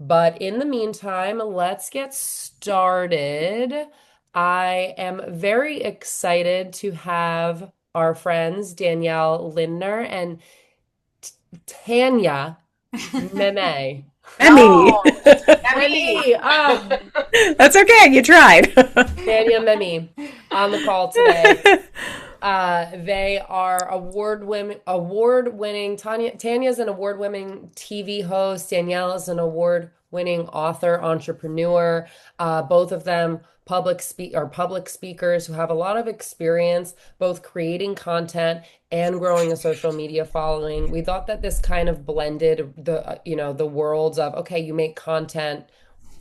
But in the meantime, let's get started. I am very excited to have our friends Danielle Lindner and Tanya Memme. Emmy. No, Emmy. Memme, oh, That's okay. You tried. Tanya Memme on the call today. They are award-winning. Tanya's an award-winning TV host. Danielle is an award-winning author, entrepreneur. Both of them public speakers who have a lot of experience both creating content and growing a social media following. We thought that this kind of blended the worlds of, okay, you make content,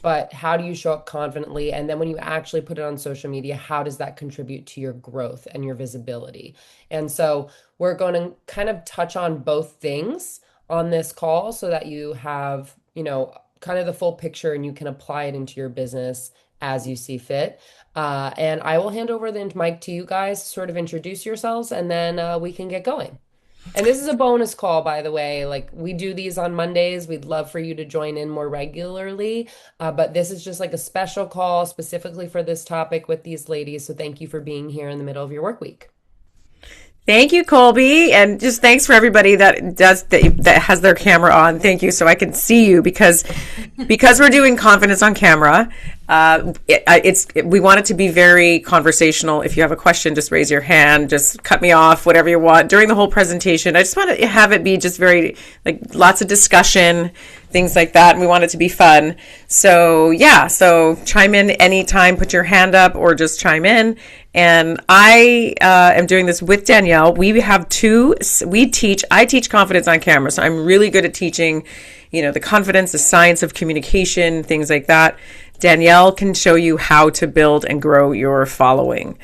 but how do you show up confidently? And then when you actually put it on social media, how does that contribute to your growth and your visibility? And so we're going to kind of touch on both things on this call so that you have, kind of the full picture and you can apply it into your business as you see fit. And I will hand over the mic to you guys to sort of introduce yourselves and then we can get going. And this is a bonus call, by the way. Like we do these on Mondays. We'd love for you to join in more regularly. But this is just like a special call specifically for this topic with these ladies. So thank you for being here in the middle of your work week. Thank you, Colby, and just thanks for everybody that has their camera on. Thank you, so I can see you because we're doing confidence on camera. We want it to be very conversational. If you have a question, just raise your hand. Just cut me off, whatever you want during the whole presentation. I just want to have it be just very like lots of discussion, things like that. And we want it to be fun. So yeah, so chime in anytime. Put your hand up or just chime in. And I am doing this with Danielle. I teach confidence on camera. So I'm really good at teaching, the confidence, the science of communication, things like that. Danielle can show you how to build and grow your following.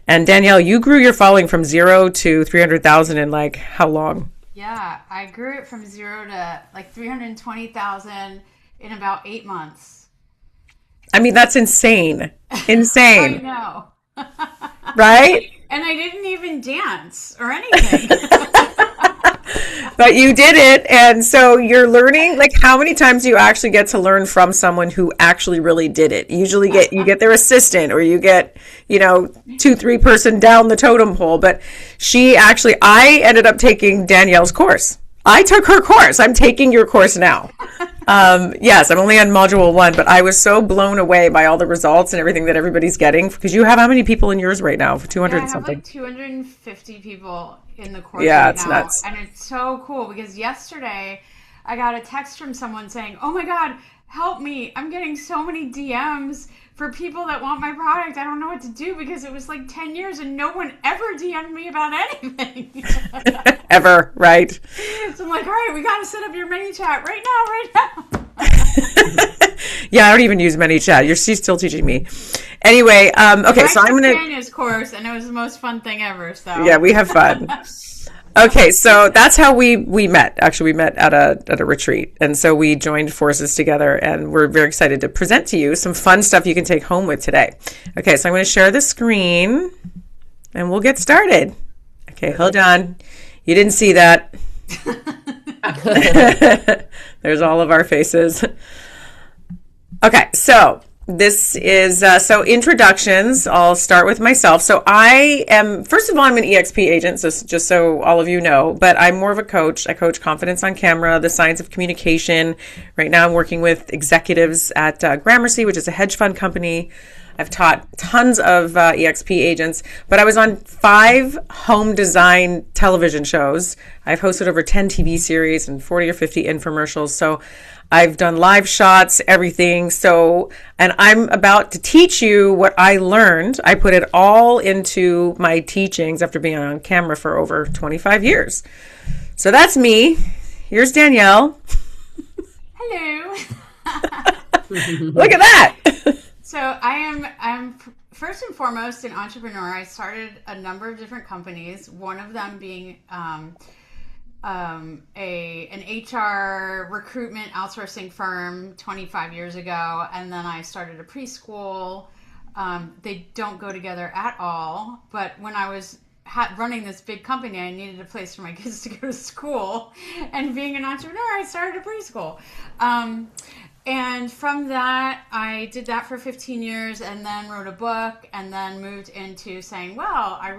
And Danielle, you grew your following from 0 to 300,000 in like how long? Yeah, I grew it from 0 to like 320,000 in about 8 months. I mean, that's insane. I Insane, know. right? And I didn't even dance or anything. But you did it. And so you're learning, like how many times do you actually get to learn from someone who actually really did it? You get their assistant or you get, 2, 3 person down the totem pole. But I ended up taking Danielle's course. I took her course. I'm taking your course now. Yes, I'm only on module 1, but I was so blown away by all the results and everything that everybody's getting because you have how many people in yours right now? Yeah, 200 I and have like something. 250 people in the course Yeah, right it's now. nuts. And it's so cool because yesterday I got a text from someone saying, "Oh my God, help me. I'm getting so many DMs for people that want my product. I don't know what to do because it was like 10 years and no one ever DM'd me about anything." Ever, right? So I'm like, all right, we got to set up your mini chat right now. Yeah, I don't even use ManyChat. She's still teaching me. Anyway, But okay, I so I'm took gonna. Tanya's course and it was the most fun thing ever. Yeah, So we have fun. Okay, so that's how we met. Actually, we met at a retreat, and so we joined forces together, and we're very excited to present to you some fun stuff you can take home with today. Okay, so I'm going to share the screen, and we'll get started. Okay, hold on. You didn't see that. There's all of our faces. Okay, so this is so introductions. I'll start with myself. So I am, first of all, I'm an EXP agent, so just so all of you know, but I'm more of a coach. I coach confidence on camera, the science of communication. Right now I'm working with executives at Gramercy, which is a hedge fund company. I've taught tons of EXP agents, but I was on 5 home design television shows. I've hosted over 10 TV series and 40 or 50 infomercials. So I've done live shots, everything. So, and I'm about to teach you what I learned. I put it all into my teachings after being on camera for over 25 years. So that's me. Here's Danielle. hello. Look at that. So I'm first and foremost an entrepreneur. I started a number of different companies. One of them being an HR recruitment outsourcing firm 25 years ago, and then I started a preschool. They don't go together at all. But when I was running this big company, I needed a place for my kids to go to school, and being an entrepreneur, I started a preschool. And from that, I did that for 15 years and then wrote a book and then moved into saying, well, I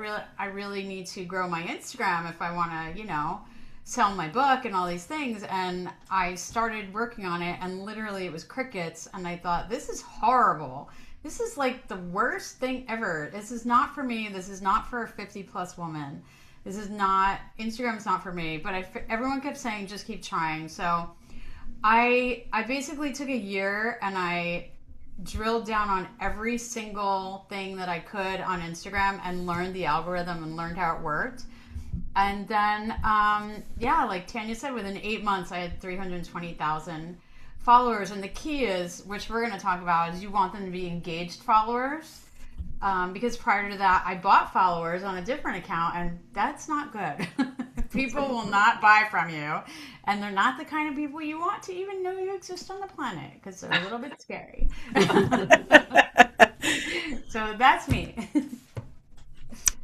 really need to grow my Instagram if I want to, sell my book and all these things. And I started working on it and literally it was crickets. And I thought, this is horrible. This is like the worst thing ever. This is not for me. This is not for a 50 plus woman. This is not, Instagram's not for me. But everyone kept saying, just keep trying. So I basically took a year and I drilled down on every single thing that I could on Instagram and learned the algorithm and learned how it worked. And then, yeah, like Tanya said, within 8 months, I had 320,000 followers. And the key is, which we're going to talk about, is you want them to be engaged followers. Because prior to that, I bought followers on a different account, and that's not good. People will not buy from you, and they're not the kind of people you want to even know you exist on the planet because they're a little bit scary. So that's me.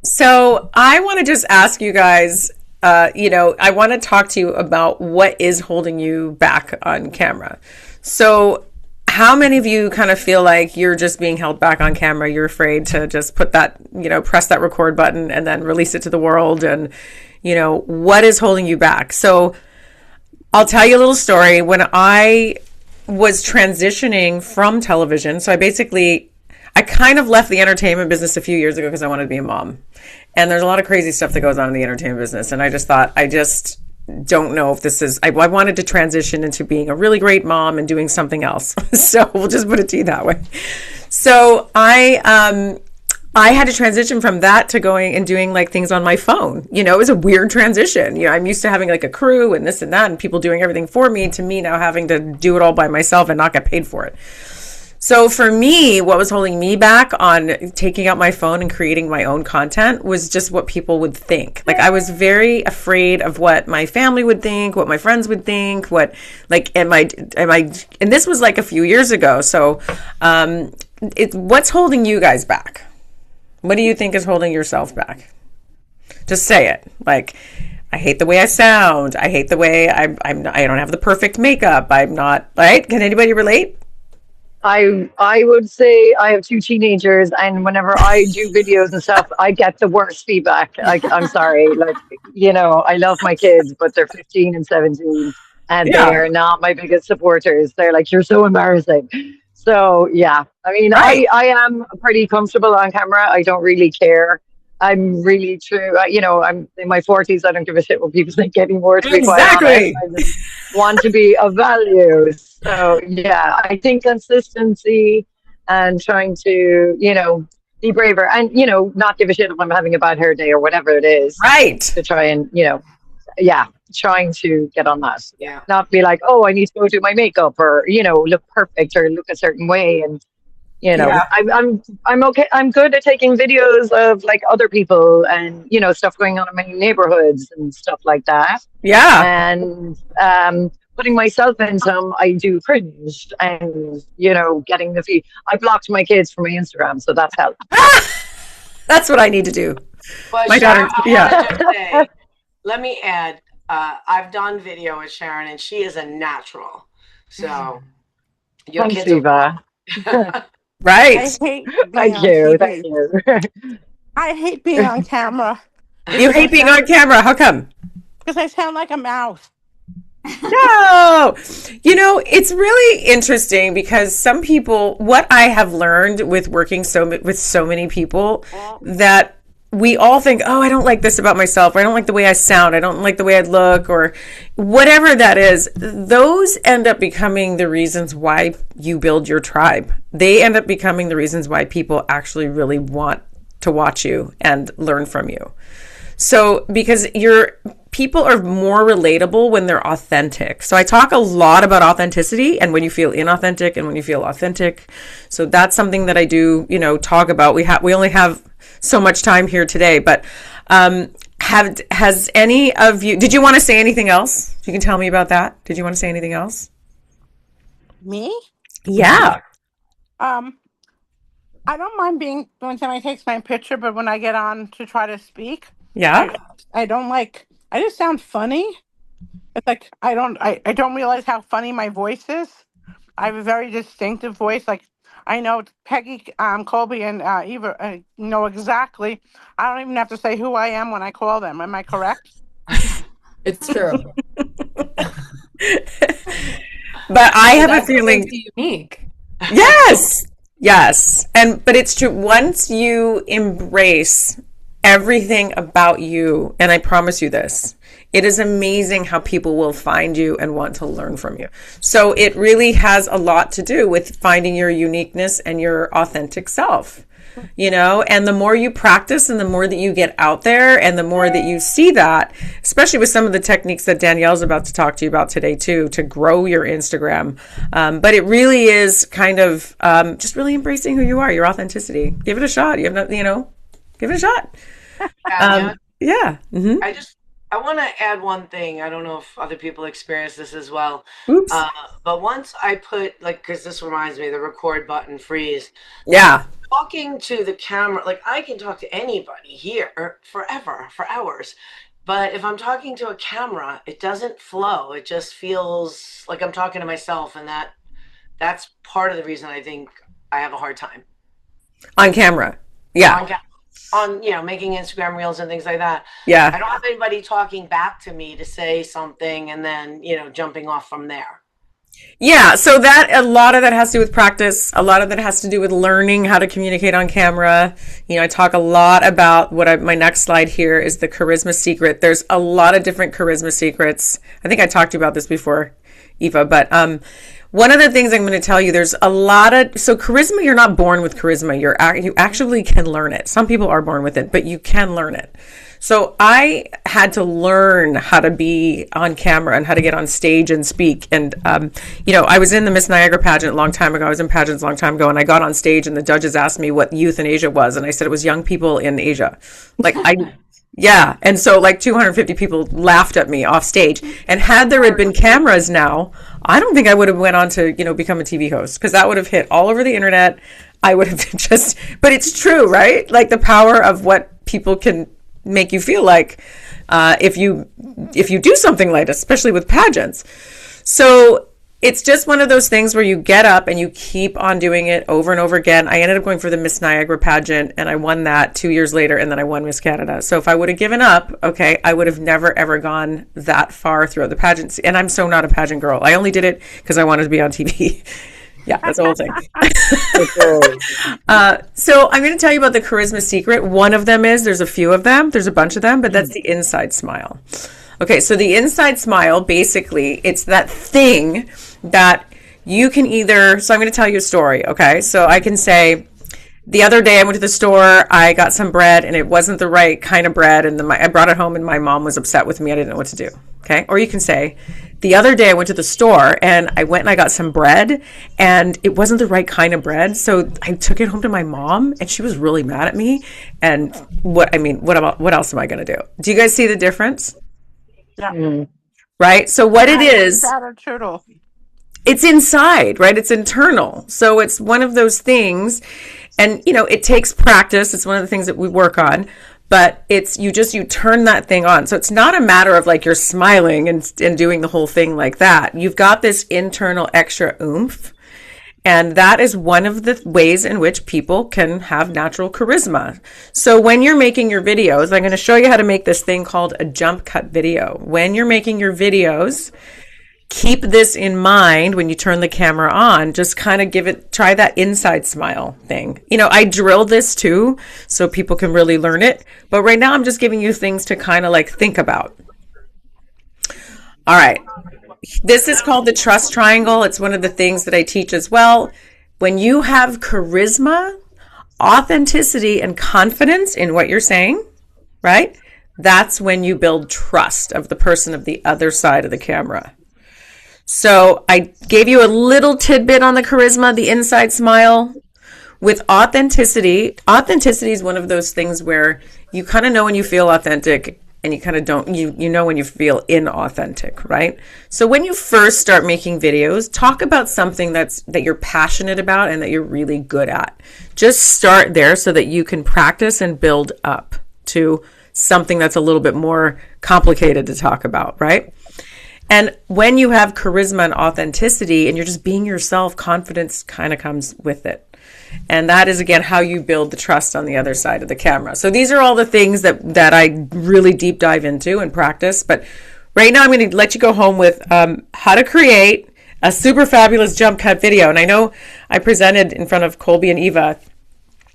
So I want to just ask you guys, I want to talk to you about what is holding you back on camera. So how many of you kind of feel like you're just being held back on camera? You're afraid to just put that, press that record button and then release it to the world. And, what is holding you back? So I'll tell you a little story. When I was transitioning from television, so I kind of left the entertainment business a few years ago because I wanted to be a mom. And there's a lot of crazy stuff that goes on in the entertainment business. And I just thought, I just don't know if this is, I wanted to transition into being a really great mom and doing something else. So we'll just put it to you that way. So I had to transition from that to going and doing like things on my phone. It was a weird transition. I'm used to having like a crew and this and that and people doing everything for me, to me now having to do it all by myself and not get paid for it. So for me, what was holding me back on taking out my phone and creating my own content was just what people would think. Like I was very afraid of what my family would think, what my friends would think, am I, and this was like a few years ago. So, what's holding you guys back? What do you think is holding yourself back? Just say it. Like, I hate the way I sound. I hate the way I don't have the perfect makeup. I'm not, right? Can anybody relate? I would say I have two teenagers, and whenever I do videos and stuff, I get the worst feedback. I'm sorry, I love my kids, but they're 15 and 17, and they Yeah. are not my biggest supporters. They're like, "You're so embarrassing." So yeah, I mean, Right. I am pretty comfortable on camera. I don't really care. I'm really true. I'm in my 40s. I don't give a shit what people think anymore, to be quite honest. Exactly. I just want to be of value. So, yeah, I think consistency and trying to, be braver and, not give a shit if I'm having a bad hair day or whatever it is, Right. to try and, yeah, trying to get on that. Yeah. Not be like, oh, I need to go do my makeup or, look perfect or look a certain way. And Yeah. I'm okay. I'm good at taking videos of like other people and stuff going on in my neighborhoods and stuff like that. Yeah. And putting myself in some, I do cringe and getting the feed. I blocked my kids from my Instagram, so that's helped. That's what I need to do. But My Sharon, daughter, I yeah. want to just say, let me add, I've done video with Sharon, and she is a natural. So your Thanks, kids Eva. I Right. hate being Thank on you. TV. Thank you. I hate being on camera You hate being on camera. How come? because I sound like a mouse. No. It's really interesting because some people, what I have learned with working with so many people, that we all think, oh, I don't like this about myself, or I don't like the way I sound, I don't like the way I look, or whatever that is. Those end up becoming the reasons why you build your tribe. They end up becoming the reasons why people actually really want to watch you and learn from you. So, because people are more relatable when they're authentic. So I talk a lot about authenticity and when you feel inauthentic and when you feel authentic. So that's something that I do, talk about. We only have so much time here today, but has any of you, did you want to say anything else? You can tell me about that. Did you want to say anything else? Me? Yeah. I don't mind being when somebody takes my picture, but when I get on to try to speak, Yeah. I don't like. I just sound funny. It's like I don't realize how funny my voice is. I have a very distinctive voice. Like I know Peggy, Colby, and Eva know exactly. I don't even have to say who I am when I call them. Am I correct? It's true. But I have a That's what makes feeling, you unique. yes, yes. But it's true. Once you embrace everything about you, and I promise you this, it is amazing how people will find you and want to learn from you. So it really has a lot to do with finding your uniqueness and your authentic self. And the more you practice and the more that you get out there and the more that you see that, especially with some of the techniques that Danielle's about to talk to you about today too, to grow your Instagram. But it really is kind of just really embracing who you are, your authenticity. Give it a shot. Give it a shot. Yeah. Mm-hmm. I want to add one thing. I don't know if other people experience this as well. Oops. But once I put, because this reminds me, the record button freeze. Yeah. Talking to the camera, I can talk to anybody here forever, for hours. But if I'm talking to a camera, it doesn't flow. It just feels like I'm talking to myself. And that's part of the reason I think I have a hard time. On camera. Yeah. On making Instagram reels and things like that. Yeah. I don't have anybody talking back to me to say something and then jumping off from there. Yeah, so that a lot of that has to do with practice. A lot of that has to do with learning how to communicate on camera. I talk a lot about my next slide here is the charisma secret. There's a lot of different charisma secrets. I think I talked to you about this before, Eva, but one of the things I'm going to tell you, there's a lot of, so charisma, you're not born with charisma. You actually can learn it. Some people are born with it, but you can learn it. So I had to learn how to be on camera and how to get on stage and speak. And, I was in the Miss Niagara pageant a long time ago. I was in pageants a long time ago, and I got on stage and the judges asked me what youth in Asia was. And I said it was young people in Asia. Yeah. And so 250 people laughed at me off stage. And had there had been cameras now, I don't think I would have went on to, become a TV host, because that would have hit all over the internet. I would have but it's true, right? The power of what people can make you feel like if you do something like this, especially with pageants. So it's just one of those things where you get up and you keep on doing it over and over again. I ended up going for the Miss Niagara pageant and I won that 2 years later, and then I won Miss Canada. So if I would have given up, I would have never ever gone that far throughout the pageants. And I'm so not a pageant girl. I only did it because I wanted to be on TV. Yeah, that's the whole thing. So I'm going to tell you about the charisma secret. One of them is, there's a few of them, there's a bunch of them, but that's the inside smile. Okay, so the inside smile, basically, it's that thing that you can either, so I'm going to tell you a story, okay? So I can say, the other day I went to the store, I got some bread and it wasn't the right kind of bread, and I brought it home and my mom was upset with me. I didn't know what to do, okay? Or you can say, the other day I went to the store and I went and I got some bread and it wasn't the right kind of bread. So I took it home to my mom and she was really mad at me. And what else am I going to do? Do you guys see the difference? Yeah. Right? So what it is, it's inside, right? It's internal. So it's one of those things, and it takes practice. It's one of the things that we work on. But it's you turn that thing on. So it's not a matter of you're smiling and doing the whole thing like that. You've got this internal extra oomph. And that is one of the ways in which people can have natural charisma. So when you're making your videos, I'm going to show you how to make this thing called a jump cut video. When you're making your videos, keep this in mind when you turn the camera on. Just kind of try that inside smile thing. I drill this too, so people can really learn it. But right now I'm just giving you things to kind of think about. All right. This is called the trust triangle. It's one of the things that I teach as well. When you have charisma, authenticity, and confidence in what you're saying, right? That's when you build trust of the person of the other side of the camera. So I gave you a little tidbit on the charisma, the inside smile. With authenticity is one of those things where you kind of know when you feel authentic and you kind of don't, you know when you feel inauthentic, right? So when you first start making videos, talk about something that you're passionate about and that you're really good at. Just start there so that you can practice and build up to something that's a little bit more complicated to talk about, right? And when you have charisma and authenticity and you're just being yourself, confidence kind of comes with it. And that is, again, how you build the trust on the other side of the camera. So these are all the things that I really deep dive into and practice. But right now I'm going to let you go home with how to create a super fabulous jump cut video. And I know I presented in front of Colby and Eva.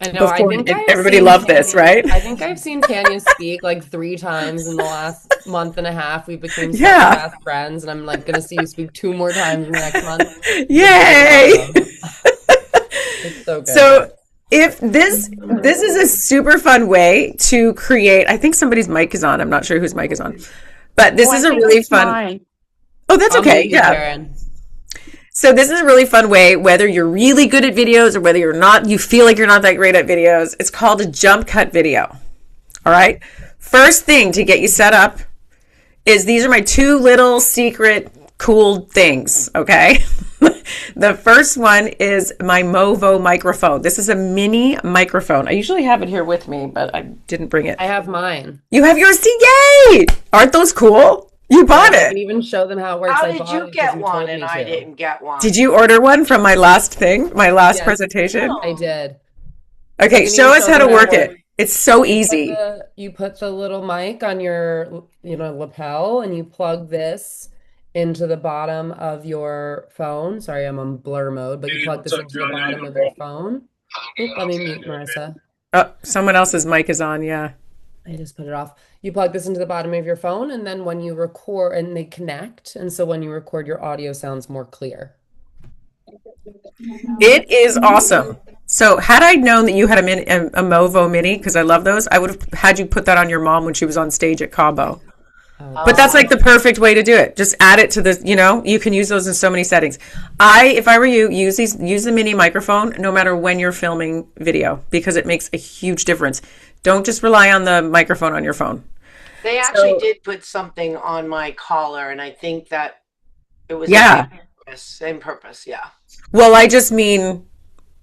I know. I think everybody loved this, right? I think I've seen Tanya speak like 3 times in the last month and a half. We became such fast friends, and I'm like going to see you speak 2 more times in the next month. Yay! It's so good. So if this is a super fun way to create. I think somebody's mic is on. I'm not sure whose mic is on, but this is a really fun. Mine. Oh, that's okay. Yeah. Karen. So this is a really fun way, whether you're really good at videos or whether you're not, you feel like you're not that great at videos. It's called a jump cut video. All right. First thing to get you set up is these are my 2 little secret cool things. Okay. The first one is my Movo microphone. This is a mini microphone. I usually have it here with me, but I didn't bring it. I have mine. You have yours? Yay! Aren't those cool? You bought I it. can even show them how it works. How I did bought you it get 'cause you one told and me I to. didn't get one? Did you order one from my last thing, my last Yes. presentation? I did. Okay, can show even us show how to them work how it. It's so easy. You put the little mic on your, lapel, and you plug this into the bottom of your phone. Sorry, I'm on blur mode, but you plug this into the bottom of your phone. Oop, let me mute Marissa. Oh, someone else's mic is on, yeah. I just put it off. You plug this into the bottom of your phone, and then when you record, and they connect, and so when you record, your audio sounds more clear. It is awesome. So had I known that you had a Movo Mini, because I love those, I would have had you put that on your mom when she was on stage at Cabo. But that's like the perfect way to do it. Just add it to the, you can use those in so many settings. If I were you, use the mini microphone no matter when you're filming video, because it makes a huge difference. Don't just rely on the microphone on your phone. They actually did put something on my collar, and I think that it was same purpose, yeah. Well, I just mean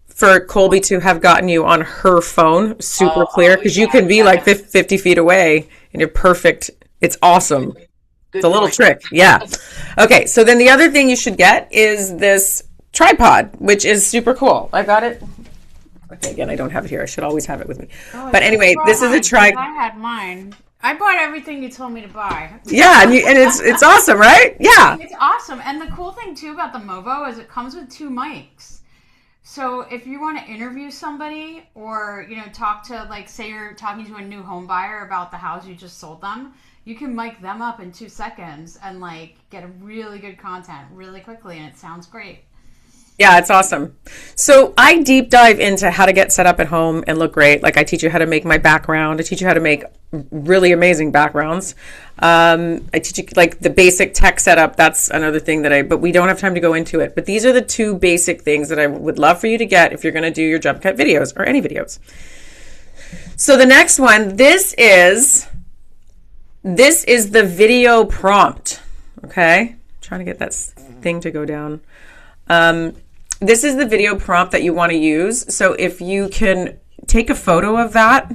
for Colby to have gotten you on her phone super clear, because you can be like 50 feet away and you're perfect. It's awesome. It's a little trick. Yeah. Okay. So then the other thing you should get is this tripod, which is super cool. I got it. Okay. Again, I don't have it here. I should always have it with me. But anyway, this is a tripod. I had mine. I bought everything you told me to buy. Yeah. And it's awesome, right? Yeah. It's awesome. And the cool thing too about the Movo is it comes with 2 mics. So if you want to interview somebody or, talk to, like, say you're talking to a new home buyer about the house you just sold them, you can mic them up in 2 seconds and, like, get a really good content really quickly, and it sounds great. Yeah, it's awesome. So I deep dive into how to get set up at home and look great. Like, I teach you how to make my background. I teach you how to make really amazing backgrounds. I teach you like the basic tech setup. That's another thing but we don't have time to go into it. But these are the 2 basic things that I would love for you to get if you're going to do your jump cut videos or any videos. So the next one, this is the video prompt. Okay. I'm trying to get that thing to go down. This is the video prompt that you want to use. So if you can take a photo of that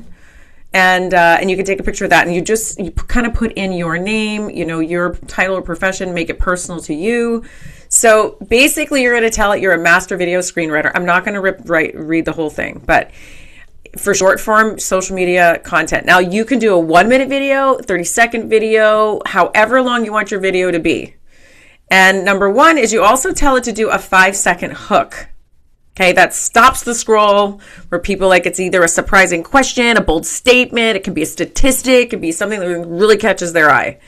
and you can take a picture of that, and you kind of put in your name, your title or profession, make it personal to you. So basically you're going to tell it you're a master video screenwriter. I'm not going to read the whole thing, but for short form social media content. Now you can do a 1-minute video, 30-second video, however long you want your video to be. And number 1 is you also tell it to do a 5-second hook. Okay, that stops the scroll where people it's either a surprising question, a bold statement, it can be a statistic, it can be something that really catches their eye.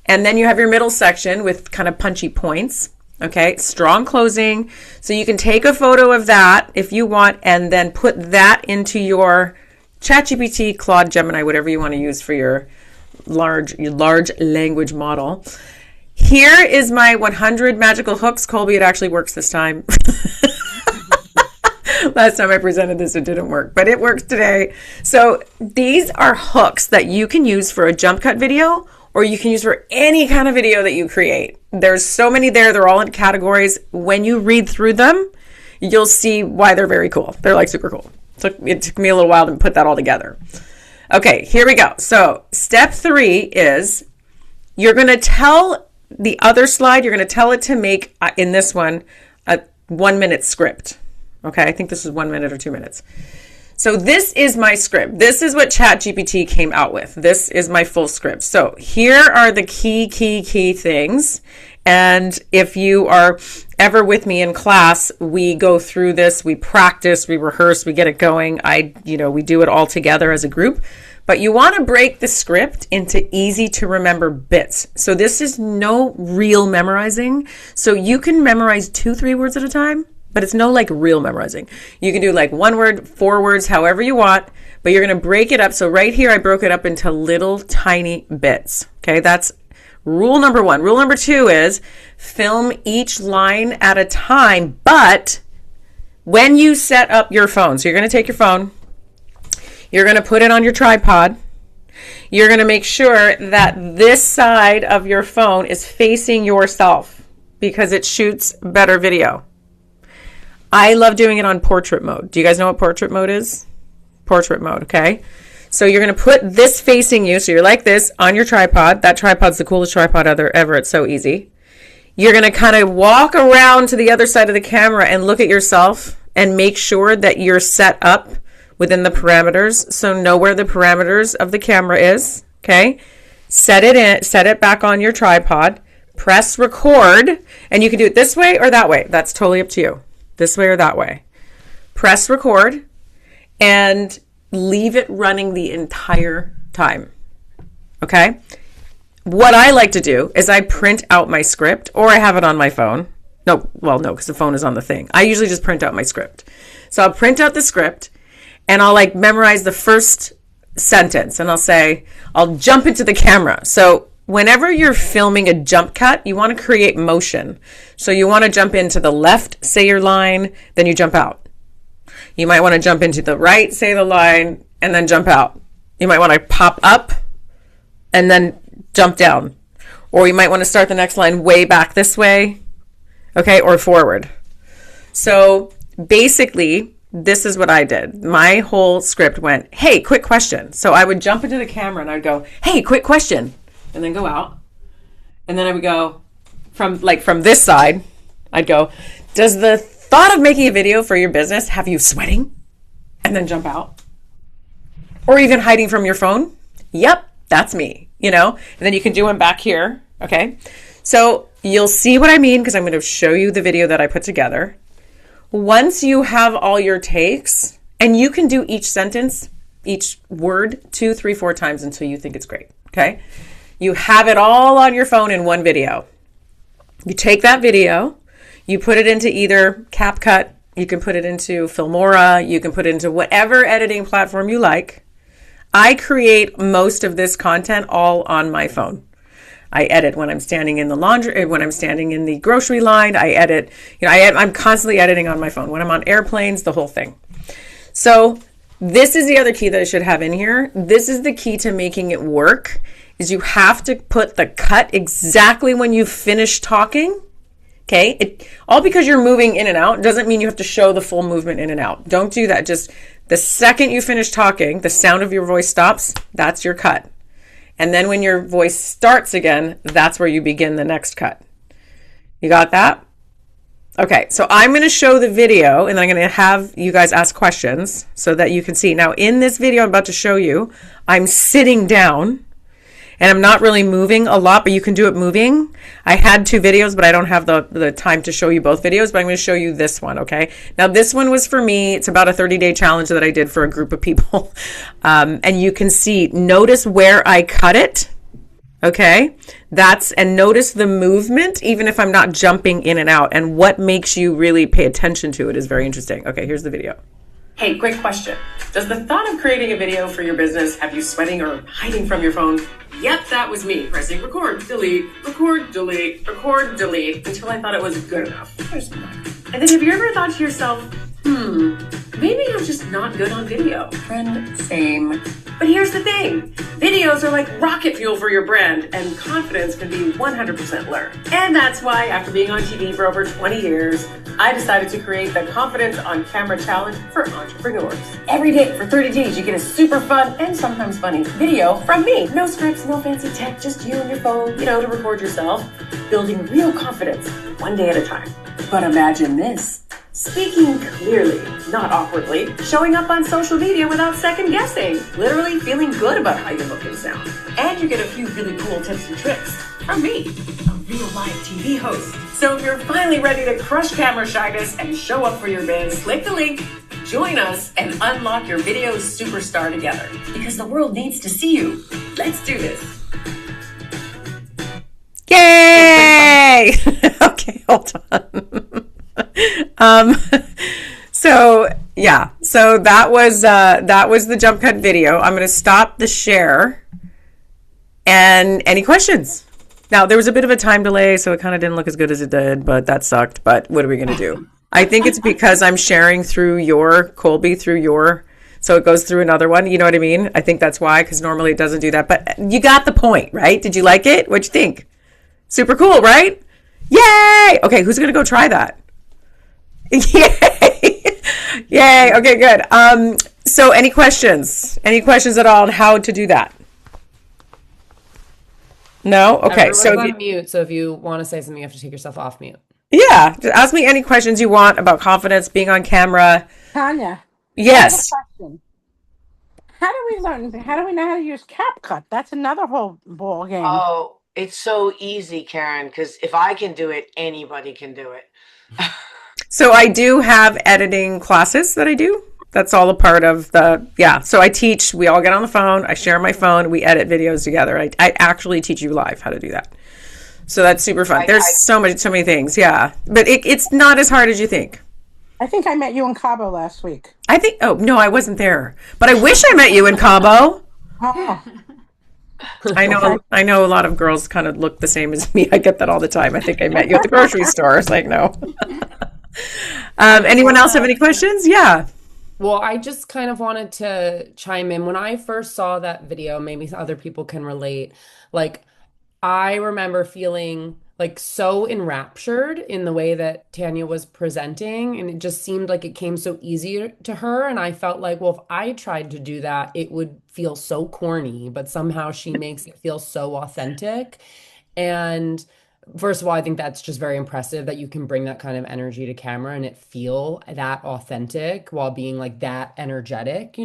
And then you have your middle section with kind of punchy points. Okay, strong closing. So you can take a photo of that if you want, and then put that into your ChatGPT, Claude, Gemini, whatever you want to use for your large language model. Here is my 100 magical hooks. Colby, it actually works this time. Last time I presented this, it didn't work, but it works today. So these are hooks that you can use for a jump cut video, or you can use for any kind of video that you create. There's so many there. They're all in categories. When you read through them, you'll see why they're very cool. They're like super cool. It took me a little while to put that all together. Okay, here we go. So step 3 is you're going to tell the other slide, you're going to tell it to make, in this one, a 1 minute script. Okay, I think this is 1 minute or 2 minutes. So this is my script. This is what ChatGPT came out with. This is my full script. So here are the key things. And if you are ever with me in class, we go through this, we practice, we rehearse, we get it going. We do it all together as a group. But you want to break the script into easy to remember bits. So this is no real memorizing. So you can memorize 2-3 words at a time, but it's no like real memorizing. You can do like 1 word, 4 words, however you want, but you're going to break it up. So right here, I broke it up into little tiny bits. Okay, that's rule number 1. Rule number 2 is film each line at a time, but when you set up your phone, so you're going to take your phone, you're going to put it on your tripod. You're going to make sure that this side of your phone is facing yourself because it shoots better video. I love doing it on portrait mode. Do you guys know what portrait mode is? Portrait mode, okay? So you're going to put this facing you. So you're like this on your tripod. That tripod's the coolest tripod ever. It's so easy. You're going to kind of walk around to the other side of the camera and look at yourself and make sure that you're set up within the parameters. So know where the parameters of the camera is, okay? Set it back on your tripod, press record, and you can do it this way or that way. That's totally up to you. This way or that way. Press record and leave it running the entire time, okay? What I like to do is I print out my script or I have it on my phone. No, because the phone is on the thing. I usually just print out my script. So I'll print out the script and I'll like memorize the first sentence and I'll jump into the camera. So whenever you're filming a jump cut, you want to create motion. So you want to jump into the left, say your line, then you jump out. You might want to jump into the right, say the line, and then jump out. You might want to pop up and then jump down. Or you might want to start the next line way back this way, okay, or forward. So basically, this is what I did. My whole script went, hey, quick question. So I would jump into the camera and I'd go, hey, quick question. And then go out. And then I would go from this side, I'd go, does the thought of making a video for your business have you sweating? And then jump out. Or even hiding from your phone. Yep, that's me, And then you can do them back here, okay? So you'll see what I mean because I'm going to show you the video that I put together. Once you have all your takes, and you can do each sentence, each word 2, 3, 4 times until you think it's great, okay? You have it all on your phone in one video. You take that video, you put it into either CapCut, you can put it into Filmora, you can put it into whatever editing platform you like. I create most of this content all on my phone. I edit when I'm standing in the laundry, when I'm standing in the grocery line. I edit, I'm constantly editing on my phone. When I'm on airplanes, the whole thing. So this is the other key that I should have in here. This is the key to making it work, is you have to put the cut exactly when you finish talking. Okay? All because you're moving in and out doesn't mean you have to show the full movement in and out. Don't do that. Just the second you finish talking, the sound of your voice stops, that's your cut. And then when your voice starts again, that's where you begin the next cut. You got that? Okay, so I'm going to show the video and then I'm going to have you guys ask questions so that you can see. Now in this video I'm about to show you, I'm sitting down and I'm not really moving a lot, but you can do it moving. I had 2 videos, but I don't have the time to show you both videos, but I'm going to show you this one, okay? Now this one was for me. It's about a 30-day challenge that I did for a group of people. And you can see, notice where I cut it, okay? And notice the movement, even if I'm not jumping in and out. And what makes you really pay attention to it is very interesting. Okay, here's the video. Hey, quick question. Does the thought of creating a video for your business have you sweating or hiding from your phone? Yep, that was me, pressing record, delete, record, delete, record, delete, until I thought it was good enough. And then have you ever thought to yourself, maybe I'm just not good on video? Friend, same. But here's the thing. Videos are like rocket fuel for your brand, and confidence can be 100% learned. And that's why, after being on TV for over 20 years, I decided to create the Confidence on Camera Challenge for entrepreneurs. Every day for 30 days, you get a super fun and sometimes funny video from me. No scripts, no fancy tech, just you and your phone, to record yourself, building real confidence one day at a time. But imagine this. Speaking clearly, not awkwardly, showing up on social media without second guessing, literally feeling good about how you look and sound. And you get a few really cool tips and tricks from me, a real live TV host. So if you're finally ready to crush camera shyness and show up for your biz, click the link, join us, and unlock your video superstar together. Because the world needs to see you. Let's do this. Yay! Okay, hold on. So that was the jump cut video. I'm going to stop the share. And any questions? Now, there was a bit of a time delay, so it kind of didn't look as good as it did, but that sucked. But what are we going to do? I think it's because I'm sharing through your Colby, so it goes through another one. You know what I mean? I think that's why, because normally it doesn't do that. But you got the point, right? Did you like it? What'd you think? Super cool, right? Yay! Okay, who's going to go try that? Yay! Yay! Okay, good. So any questions? Any questions at all on how to do that? No? Okay. Everyone's on mute, so if you want to say something, you have to take yourself off mute. Yeah. Just ask me any questions you want about confidence, being on camera. Tanya. Yes. I have a question. How do we know how to use CapCut? That's another whole ball game. Oh, it's so easy, Karen, because if I can do it, anybody can do it. So I do have editing classes that I do. That's all a part of so I teach, we all get on the phone, I share my phone, we edit videos together. I actually teach you live how to do that. So that's super fun. There's so many things. Yeah. But it's not as hard as you think. I think I met you in Cabo last week. Oh, no, I wasn't there. But I wish I met you in Cabo. Oh. I know a lot of girls kind of look the same as me. I get that all the time. I think I met you at the grocery store. It's like, no. Anyone else have any questions? Yeah. Well, I just kind of wanted to chime in. When I first saw that video, maybe other people can relate. Like, I remember feeling like so enraptured in the way that Tanya was presenting, and it just seemed like it came so easy to her. And I felt like, well, if I tried to do that, it would feel so corny, but somehow she makes it feel so authentic. And first of all, I think that's just very impressive that you can bring that kind of energy to camera and it feel that authentic while being like that energetic,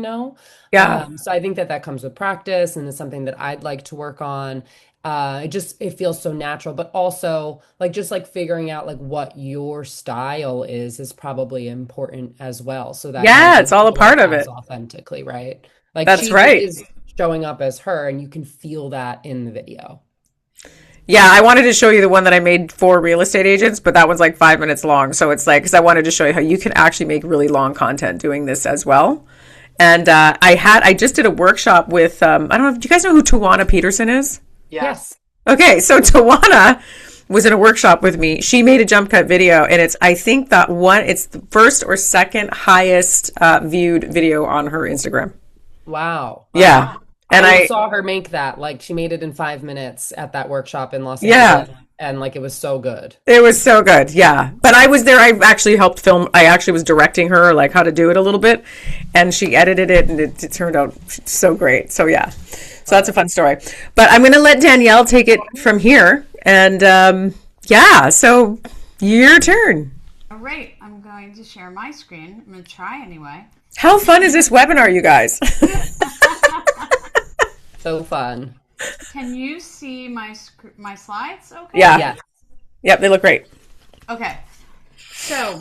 Yeah. So I think that comes with practice, and it's something that I'd like to work on. It feels so natural, but also just figuring out what your style is probably important as well. So that it's all a part of it authentically, right? That's right. Is showing up as her, and you can feel that in the video. Yeah, I wanted to show you the one that I made for real estate agents, but that one's 5 minutes long. So it's because I wanted to show you how you can actually make really long content doing this as well. And I just did a workshop with, I don't know, do you guys know who Tawana Peterson is? Yes. Okay, so Tawana was in a workshop with me. She made a jump cut video, and it's the first or second highest viewed video on her Instagram. Wow. Yeah. And I saw her make that. She made it in 5 minutes at that workshop in Los Angeles. Yeah. And it was so good. It was so good. Yeah. But I was there. I actually helped film. I actually was directing her, how to do it a little bit. And she edited it, and it turned out so great. So, yeah. So that's a fun story. But I'm going to let Danielle take it from here. And, so your turn. All right. I'm going to share my screen. I'm going to try anyway. How fun is this webinar, you guys? So fun. Can you see my slides? Okay. Yeah. Yes. Yep, they look great. Okay. So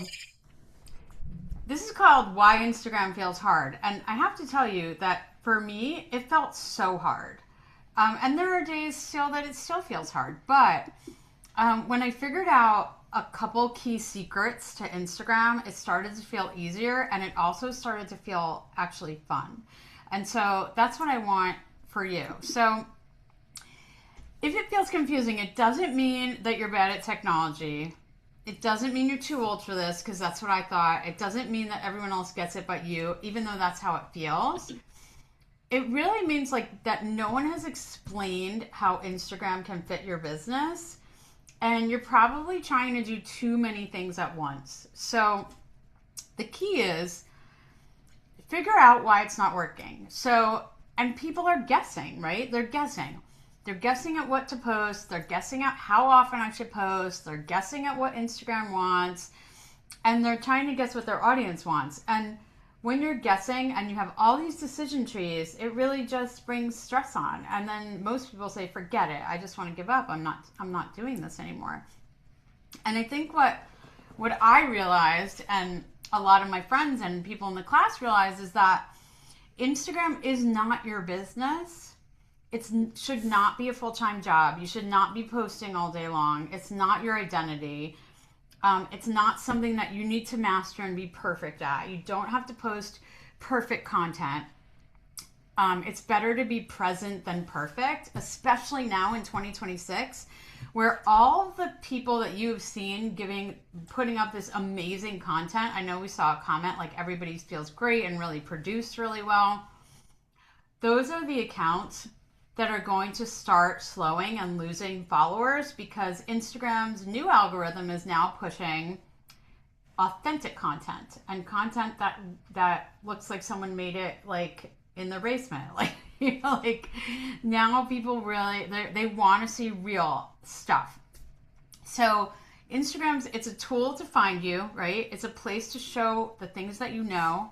this is called Why Instagram Feels Hard. And I have to tell you that for me, it felt so hard. And there are days still that it still feels hard. But when I figured out a couple key secrets to Instagram, it started to feel easier, and it also started to feel actually fun. And so that's what I want for you. So if it feels confusing, it doesn't mean that you're bad at technology. It doesn't mean you're too old for this, because that's what I thought. It doesn't mean that everyone else gets it but you, even though that's how it feels. It really means that no one has explained how Instagram can fit your business. and you're probably trying to do too many things at once. So the key is figure out why it's not working. So, and people are guessing, right? They're guessing. They're guessing at what to post. They're guessing at how often I should post. They're guessing at what Instagram wants. And they're trying to guess what their audience wants. And when you're guessing and you have all these decision trees, it really just brings stress on. And then most people say, forget it. I just want to give up. I'm not doing this anymore. And I think what I realized, and a lot of my friends and people in the class realized, is that Instagram is not your business. It should not be a full-time job. You should not be posting all day long. It's not your identity. It's not something that you need to master and be perfect at. You don't have to post perfect content. It's better to be present than perfect, especially now in 2026, where all the people that you have seen putting up this amazing content. I know we saw a comment like everybody feels great and really produced really well. Those are the accounts that are going to start slowing and losing followers, because Instagram's new algorithm is now pushing authentic content and content that looks like someone made it like in their basement. Like, like now people really, they want to see real stuff. So it's a tool to find you, right? It's a place to show the things that you know,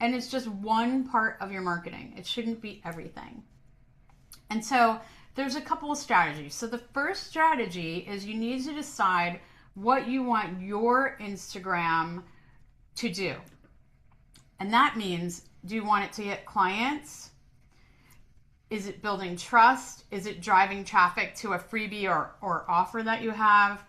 and it's just one part of your marketing. It shouldn't be everything. And so there's a couple of strategies. So the first strategy is you need to decide what you want your Instagram to do. And that means, do you want it to get clients? Is it building trust? Is it driving traffic to a freebie or offer that you have?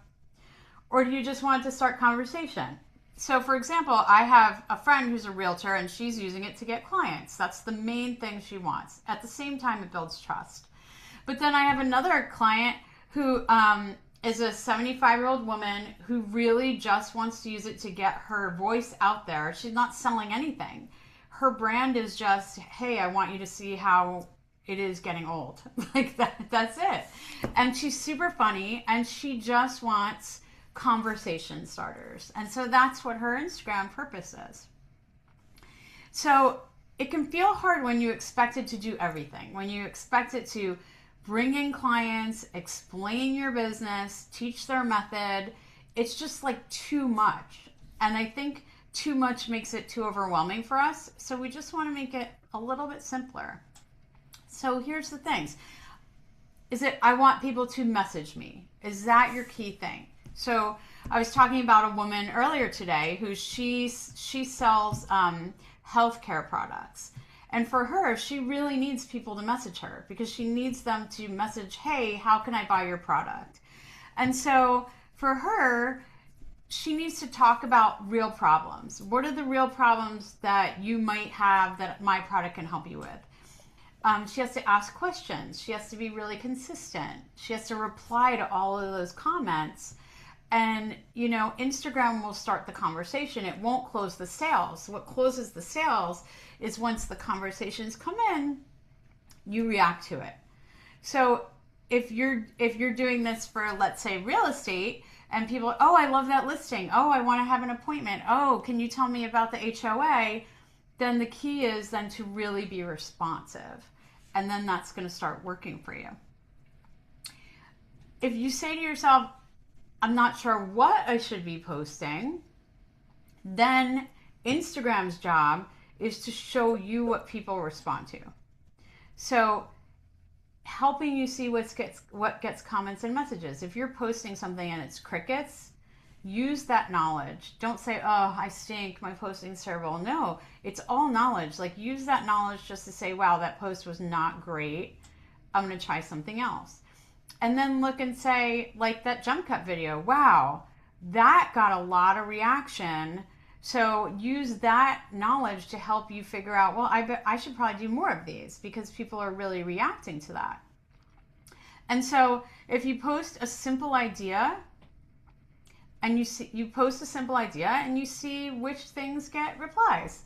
Or do you just want to start conversation? So for example, I have a friend who's a realtor and she's using it to get clients. That's the main thing she wants. At the same time, it builds trust. But then I have another client who is a 75-year-old woman who really just wants to use it to get her voice out there. She's not selling anything. Her brand is just, hey, I want you to see how it is getting old. Like that's it. And she's super funny and she just wants conversation starters. And so that's what her Instagram purpose is. So it can feel hard when you expect it to do everything, when you expect it to bring in clients, explain your business, teach their method. It's just like too much. And I think too much makes it too overwhelming for us. So we just want to make it a little bit simpler. So here's the things. I want people to message me. Is that your key thing? So I was talking about a woman earlier today who she sells healthcare products. And for her, she really needs people to message her because she needs them to message, hey, how can I buy your product? And so for her, she needs to talk about real problems. What are the real problems that you might have that my product can help you with? She has to ask questions. She has to be really consistent. She has to reply to all of those comments. And, Instagram will start the conversation. It won't close the sales. What closes the sales is once the conversations come in, you react to it. So if you're doing this for, let's say, real estate, and people, oh, I love that listing. Oh, I want to have an appointment. Oh, can you tell me about the HOA? Then the key is then to really be responsive. And then that's going to start working for you. If you say to yourself, I'm not sure what I should be posting, then Instagram's job is to show you what people respond to. So helping you see what gets comments and messages. If you're posting something and it's crickets, use that knowledge. Don't say, oh, I stink, my posting's terrible. No, it's all knowledge. Like, use that knowledge just to say, wow, that post was not great. I'm going to try something else. And then look and say, like that jump cut video, wow, that got a lot of reaction. So use that knowledge to help you figure out, well, I should probably do more of these because people are really reacting to that. And so if you post a simple idea and you post a simple idea and you see which things get replies.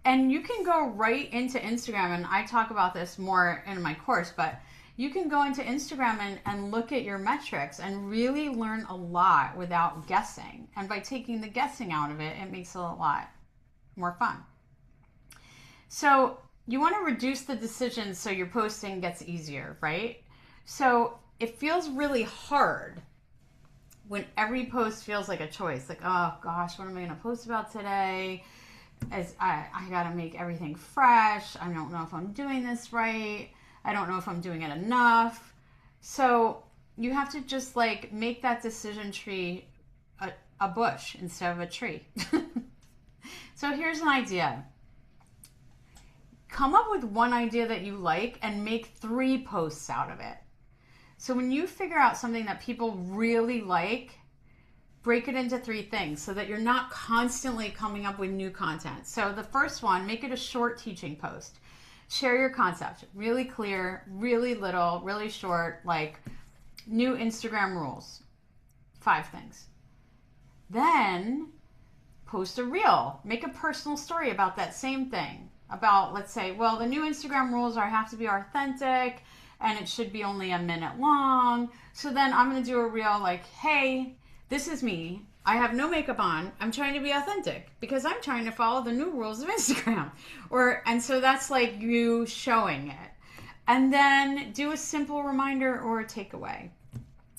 And you can go right into Instagram, and I talk about this more in my course, but you can go into Instagram and look at your metrics and really learn a lot without guessing. And by taking the guessing out of it, it makes it a lot more fun. So you want to reduce the decisions so your posting gets easier, right? So it feels really hard when every post feels like a choice. Like, oh gosh, what am I going to post about today? As I got to make everything fresh. I don't know if I'm doing this right. I don't know if I'm doing it enough. So you have to just like make that decision tree a bush instead of a tree. So here's an idea. Come up with one idea that you like and make 3 posts out of it. So when you figure out something that people really like, break it into 3 things so that you're not constantly coming up with new content. So the first one, make it a short teaching post. Share your concept, really clear, really little, really short, like new Instagram rules, 5 things. Then post a reel, make a personal story about that same thing. About, let's say, well, the new Instagram rules are I have to be authentic and it should be only a minute long. So then I'm going to do a reel like, hey, this is me. I have no makeup on. I'm trying to be authentic because I'm trying to follow the new rules of Instagram. And so that's like you showing it. And then do a simple reminder or a takeaway.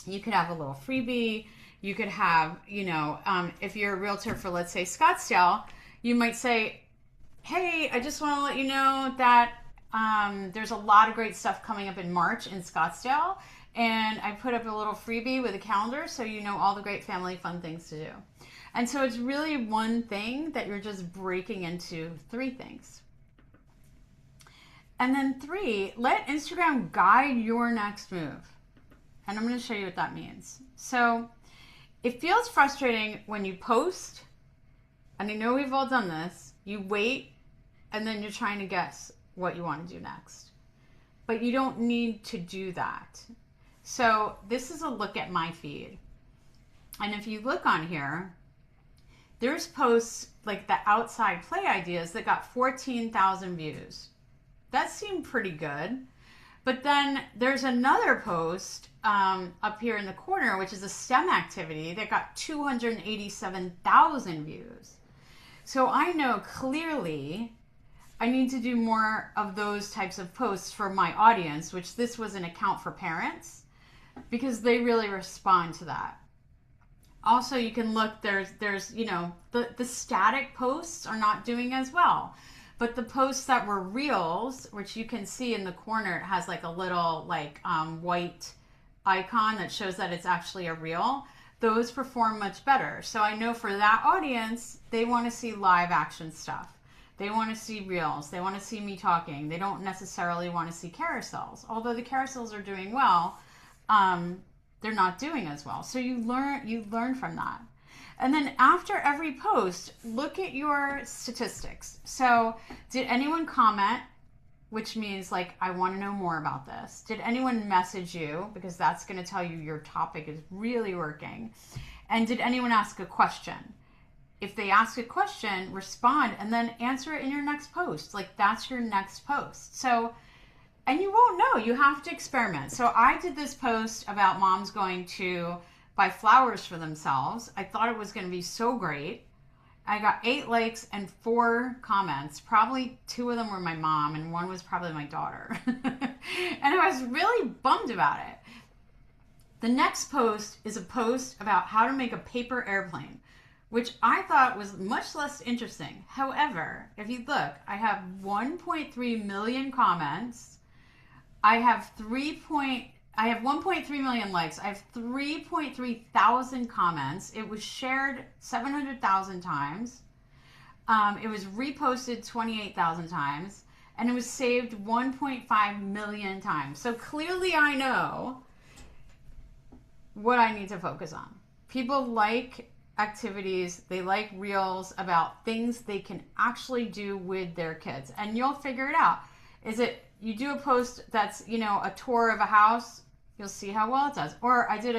You could have a little freebie. You could have, if you're a realtor for, let's say, Scottsdale, you might say, hey, I just want to let you know that there's a lot of great stuff coming up in March in Scottsdale. And I put up a little freebie with a calendar so you know all the great family fun things to do. And so it's really one thing that you're just breaking into 3 things. And then 3, let Instagram guide your next move. And I'm going to show you what that means. So it feels frustrating when you post, and I know we've all done this, you wait, and then you're trying to guess what you want to do next. But you don't need to do that. So this is a look at my feed. And if you look on here, there's posts like the outside play ideas that got 14,000 views. That seemed pretty good. But then there's another post up here in the corner, which is a STEM activity that got 287,000 views. So I know clearly I need to do more of those types of posts for my audience, which this was an account for parents, because they really respond to that. Also, you can look, there's the static posts are not doing as well. But the posts that were reels, which you can see in the corner, it has like a little white icon that shows that it's actually a reel. Those perform much better. So I know for that audience, they want to see live action stuff. They want to see reels. They want to see me talking. They don't necessarily want to see carousels. Although the carousels are doing well, they're not doing as well. So you learn from that. And then after every post, look at your statistics. So did anyone comment? Which means like, I want to know more about this. Did anyone message you? Because that's going to tell you your topic is really working. And did anyone ask a question? If they ask a question, respond and then answer it in your next post. Like that's your next post. So, and you won't know, you have to experiment. So I did this post about moms going to buy flowers for themselves. I thought it was going to be so great. I got 8 likes and 4 comments. Probably 2 of them were my mom and 1 was probably my daughter. And I was really bummed about it. The next post is a post about how to make a paper airplane, which I thought was much less interesting. However, if you look, I have 1.3 million comments. I have 1.3 million likes. I have 3.3 thousand comments. It was shared 700,000 times. It was reposted 28,000 times. And it was saved 1.5 million times. So clearly I know what I need to focus on. People like activities. They like reels about things they can actually do with their kids. And you'll figure it out. Is it, you do a post that's, a tour of a house, you'll see how well it does. Or I did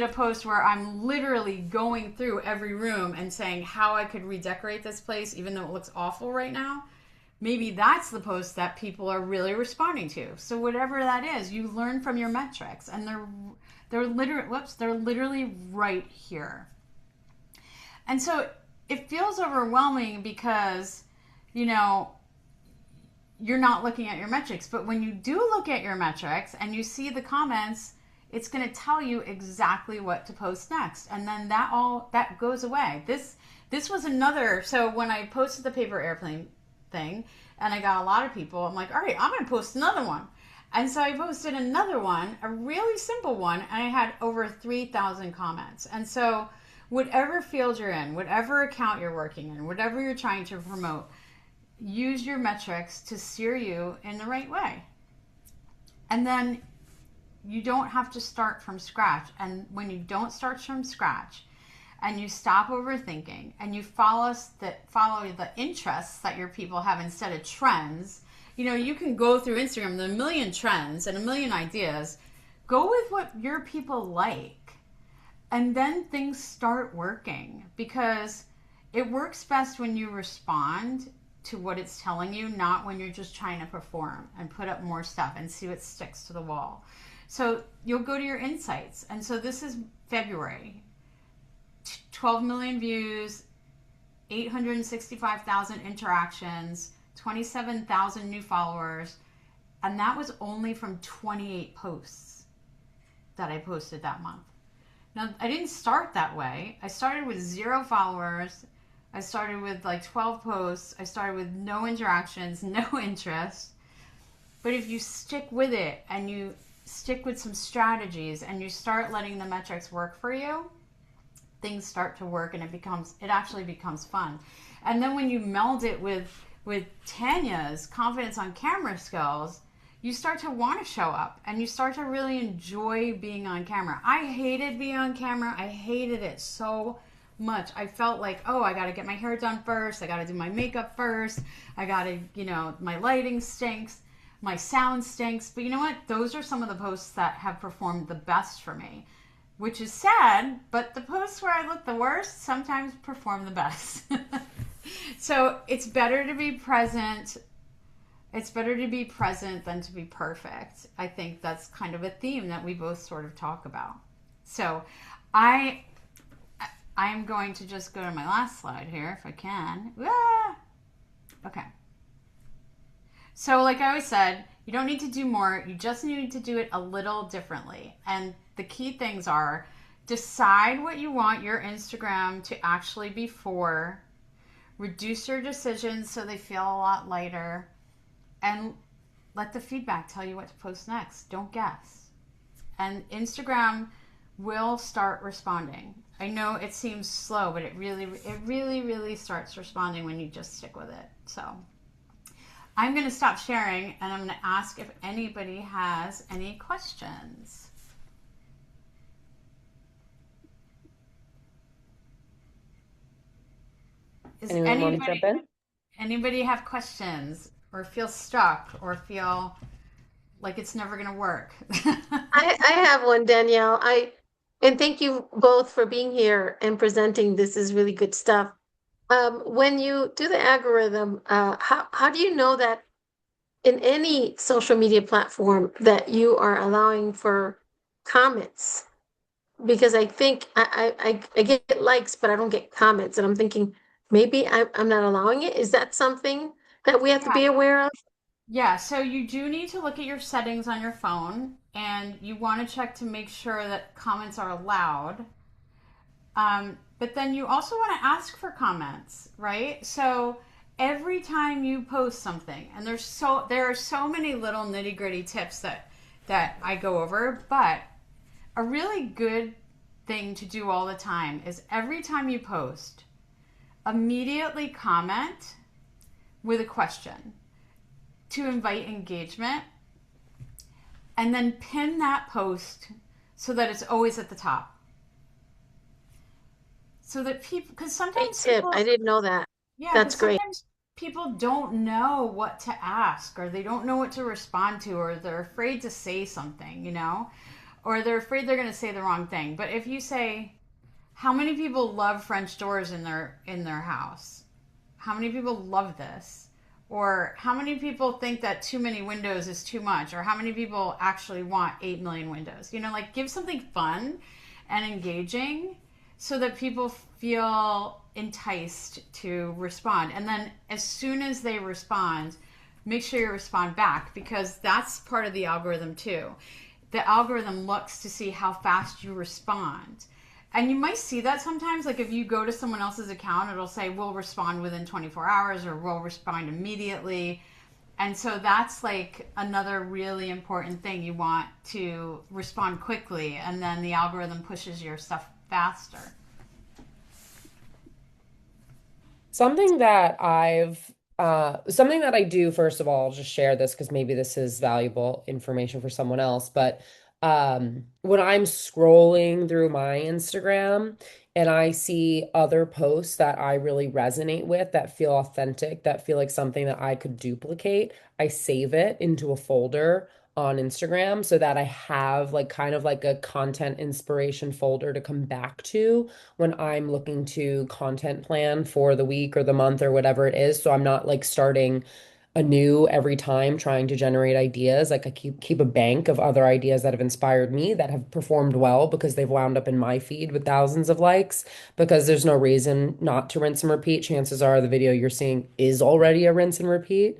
a post where I'm literally going through every room and saying how I could redecorate this place, even though it looks awful right now. maybe that's the post that people are really responding to. So whatever that is, you learn from your metrics, and they're literally right here. And so it feels overwhelming because, you know, you're not looking at your metrics. But when you do look at your metrics and you see the comments, it's going to tell you exactly what to post next. And then that goes away. This was another. So when I posted the paper airplane thing and I got a lot of people, I'm like, all right, I'm going to post another one. And so I posted another one, a really simple one, and I had over 3,000 comments. And so whatever field you're in, whatever account you're working in, whatever you're trying to promote, use your metrics to steer you in the right way. And then you don't have to start from scratch. And when you don't start from scratch and you stop overthinking and you follow the interests that your people have instead of trends, you know, you can go through Instagram, the million trends and a million ideas. Go with what your people like. And then things start working, because it works best when you respond to what it's telling you, not when you're just trying to perform and put up more stuff and see what sticks to the wall. So you'll go to your insights. And so this is February. 12 million views, 865,000 interactions, 27,000 new followers. And that was only from 28 posts that I posted that month. Now, I didn't start that way. I started with 0 followers. I started with like 12 posts. I started with no interactions, no interest. But if you stick with it and you stick with some strategies and you start letting the metrics work for you, things start to work, and it actually becomes fun. And then when you meld it with Tanya's confidence on camera skills, you start to want to show up and you start to really enjoy being on camera. I hated being on camera. I hated it so much. I felt like, oh, I got to get my hair done first. I got to do my makeup first. I got to, my lighting stinks. My sound stinks. But you know what? Those are some of the posts that have performed the best for me, which is sad, but the posts where I look the worst sometimes perform the best. So it's better to be present. It's better to be present than to be perfect. I think that's kind of a theme that we both sort of talk about. So I'm going to just go to my last slide here if I can. Ah! Okay. So like I always said, you don't need to do more. You just need to do it a little differently. And the key things are: decide what you want your Instagram to actually be for. Reduce your decisions so they feel a lot lighter. And let the feedback tell you what to post next. Don't guess. And Instagram will start responding. I know it seems slow, but it really starts responding when you just stick with it. So I'm going to stop sharing, and I'm going to ask if anybody has any questions. Anyone want to jump in? Anybody have questions or feel stuck or feel like it's never going to work? I have one, Danielle. And thank you both for being here and presenting. This is really good stuff. When you do the algorithm, how do you know that in any social media platform that you are allowing for comments? Because I think I get likes, but I don't get comments, and I'm thinking maybe I'm not allowing it. Is that something that we have to be aware of? Yeah, so you do need to look at your settings on your phone, and you want to check to make sure that comments are allowed. But then you also want to ask for comments, right? So every time you post something, and there are so many little nitty gritty tips that I go over, but a really good thing to do all the time is every time you post, immediately comment with a question to invite engagement, and then pin that post so that it's always at the top. So that people, because sometimes Great tip. I didn't know that. yeah, That's great. sometimes people don't know what to ask, or they don't know what to respond to, or they're afraid to say something, or they're afraid they're going to say the wrong thing. But if you say, how many people love French doors in their house? How many people love this? Or how many people think that too many windows is too much? Or how many people actually want 8 million windows? You know, like give something fun and engaging so that people feel enticed to respond. And then as soon as they respond, make sure you respond back because that's part of the algorithm too. The algorithm looks to see how fast you respond. And you might see that sometimes, like if you go to someone else's account, it'll say, we'll respond within 24 hours or we'll respond immediately. And so that's like another really important thing. You want to respond quickly, and then the algorithm pushes your stuff faster. Something that I do, first of all, I'll just share this because maybe this is valuable information for someone else. But when I'm scrolling through my Instagram and I see other posts that I really resonate with, that feel authentic, that feel like something that I could duplicate, I save it into a folder on Instagram so that I have like kind of like a content inspiration folder to come back to when I'm looking to content plan for the week or the month or whatever it is. So I'm not like starting anew every time trying to generate ideas. Like I keep a bank of other ideas that have inspired me that have performed well because they've wound up in my feed with thousands of likes because there's no reason not to rinse and repeat. Chances are the video you're seeing is already a rinse and repeat.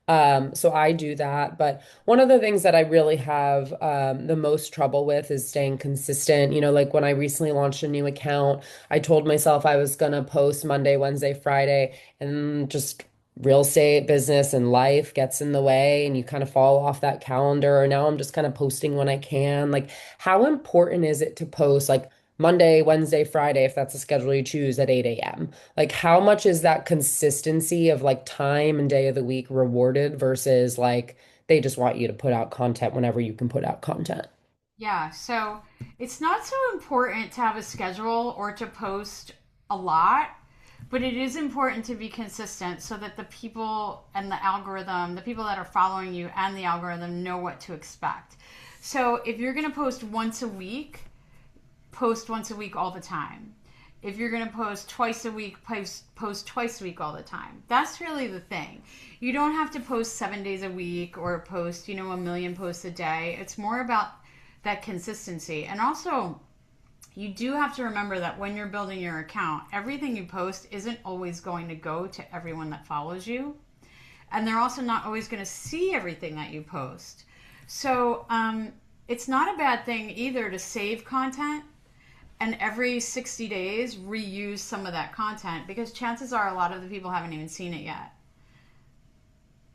So I do that. But one of the things that I really have the most trouble with is staying consistent. You know, like when I recently launched a new account, I told myself I was gonna post Monday, Wednesday, Friday, and just real estate business and life gets in the way and you kind of fall off that calendar. And now I'm just kind of posting when I can. Like, how important is it to post like Monday, Wednesday, Friday, if that's the schedule you choose at 8 a.m.? Like, how much is that consistency of like time and day of the week rewarded versus like they just want you to put out content whenever you can put out content? Yeah, so it's not so important to have a schedule or to post a lot, but it is important to be consistent so that the people and the algorithm, the people that are following you and the algorithm know what to expect. So if you're going to post once a week all the time. If you're going to post twice a week, post twice a week all the time. That's really the thing. You don't have to post 7 days a week or post, a million posts a day. It's more about that consistency. And also, you do have to remember that when you're building your account, everything you post isn't always going to go to everyone that follows you. And they're also not always going to see everything that you post. So it's not a bad thing either to save content and every 60 days reuse some of that content because chances are a lot of the people haven't even seen it yet.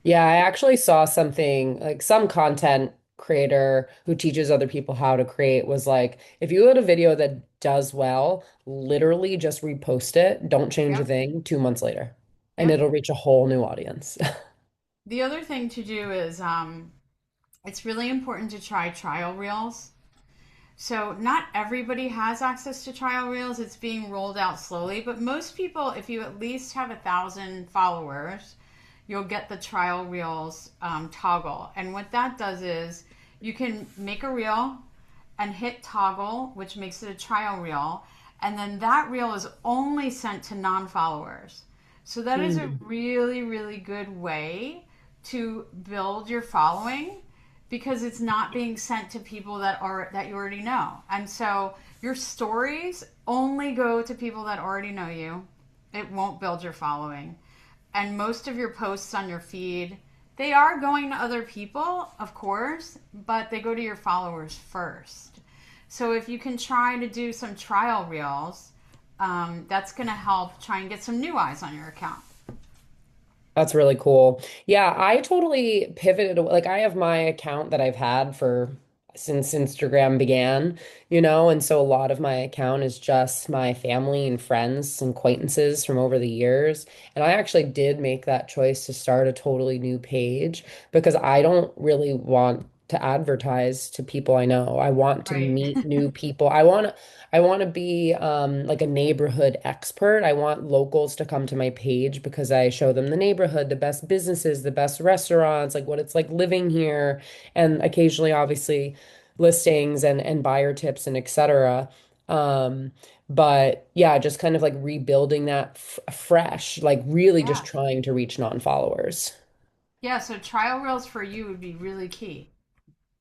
Yeah, I actually saw something like some content creator who teaches other people how to create was like, if you had a video that does well, literally just repost it, don't change a Yep. thing 2 months later, and Yep. it'll reach a whole new audience. The other thing to do is it's really important to try trial reels. So, not everybody has access to trial reels. It's being rolled out slowly, but most people, if you at least have 1,000 followers, you'll get the trial reels toggle. And what that does is you can make a reel and hit toggle, which makes it a trial reel. And then that reel is only sent to non followers. So, that is a Mm. really, really good way to build your following because it's not being sent to people that you already know. And so your stories only go to people that already know you. It won't build your following. And most of your posts on your feed, they are going to other people, of course, but they go to your followers first. So if you can try to do some trial reels, that's going to help try and get some new eyes on your account. That's really cool. Yeah, I totally pivoted. Like, I have my account that I've had for since Instagram began, and so a lot of my account is just my family and friends and acquaintances from over the years. And I actually did make that choice to start a totally new page because I don't really want to advertise to people I know. I want to Right. meet new people. I want to be like a neighborhood expert. I want locals to come to my page because I show them the neighborhood, the best businesses, the best restaurants, like what it's like living here, and occasionally, obviously, listings and buyer tips and etc. Um, but yeah, just kind of like rebuilding that f fresh, like really just Yeah. trying to reach non-followers. Yeah, so trial reels for you would be really key.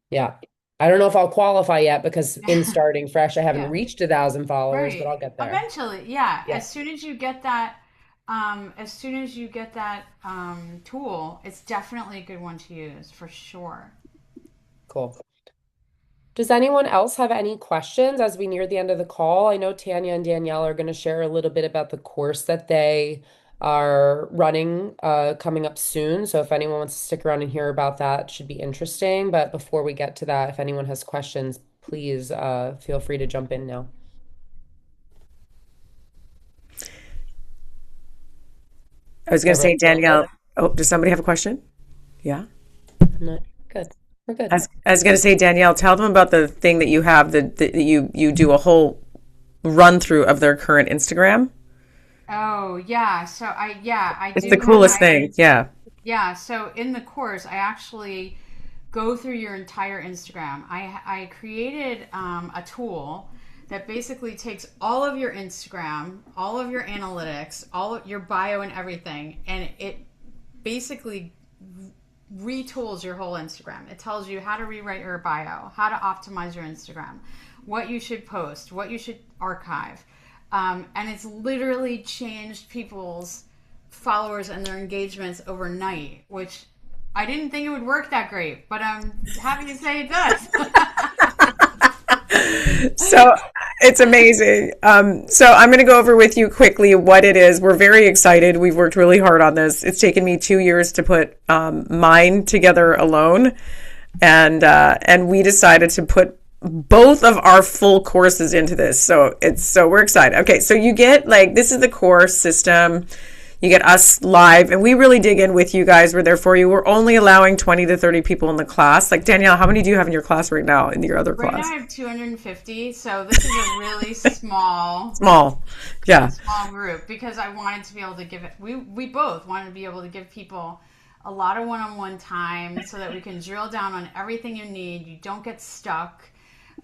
Yeah. I don't know if I'll qualify yet because in starting fresh, I haven't Yeah. reached 1,000 followers, but Right. I'll get there. Eventually, yeah. Yeah. As soon as you get that tool, it's definitely a good one to use for sure. Cool. Does anyone else have any questions as we near the end of the call? I know Tanya and Danielle are going to share a little bit about the course that they are running coming up soon. So if anyone wants to stick around and hear about that, it should be interesting. But before we get to that, if anyone has questions, please feel free to jump in now. I was going All to right. say, Danielle, oh, does somebody have a question? Yeah. No, good. We're good. I was going to say, Danielle, tell them about the thing that you have that you do a whole run through of their current Instagram. Oh, yeah. I It's do the coolest thing. Yeah. yeah, so in the course, I actually go through your entire Instagram. I created a tool that basically takes all of your Instagram, all of your analytics, all of your bio and everything, and it basically retools your whole Instagram. It tells you how to rewrite your bio, how to optimize your Instagram, what you should post, what you should archive. And it's literally changed people's followers and their engagements overnight, which I didn't think it would work that great, but I'm happy to say it does. So it's amazing. So I'm going to go over with you quickly what it is. We're very excited. We've worked really hard on this. It's taken me 2 years to put mine together alone, and we decided to put both of our full courses into this. So we're excited. Okay, so you get like this is the course system. You get us live, and we really dig in with you guys. We're there for you. We're only allowing 20 to 30 people in the class. Like, Danielle, how many do you have in your class right now, in your other Right now class? I have 250, so this is a really small Small. Yeah. group because I wanted to be able to give it. We both wanted to be able to give people a lot of one-on-one time so that we can drill down on everything you need. You don't get stuck.